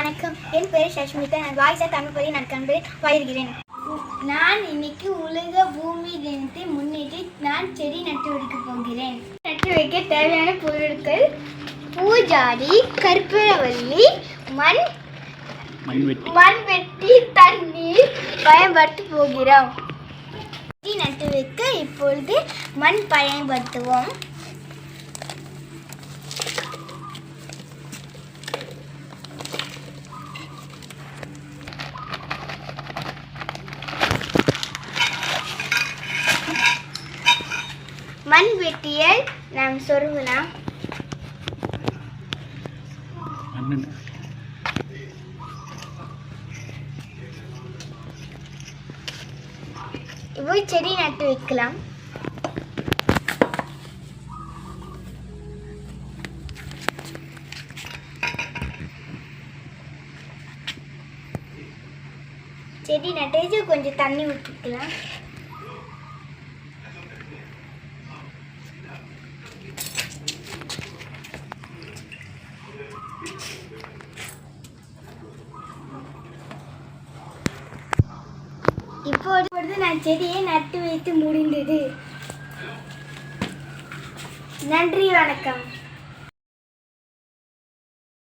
வணக்கம். என் பேர் சஷ்மிதா. நான் வாய்ஸா தமிழ் பள்ளி நற்கன்பை பயிர்கிறேன். நான் இன்னைக்கு உலக பூமி தினத்தை முன்னிட்டு நான் செடி நட்டு வைக்க போகிறேன். நட்டு வைக்க தேவையான பொருட்கள்: பூஜாடி, கற்பூரவள்ளி, மண்வெட்டி, தண்ணீர் பயன்படுத்த போகிறோம். செடி நட்டு வைக்க இப்பொழுது மண் பயன்படுத்துவோம். மண் வெட்டியை நாம் சொருகலாம். இப்போ செடி நட்டு வைக்கலாம். செடி நட்டு கொஞ்சம் தண்ணி ஊற்றிக்கலாம். இப்பொழுது நான் செடியை நட்டு வைத்து முடிந்தது. நன்றி, வணக்கம்.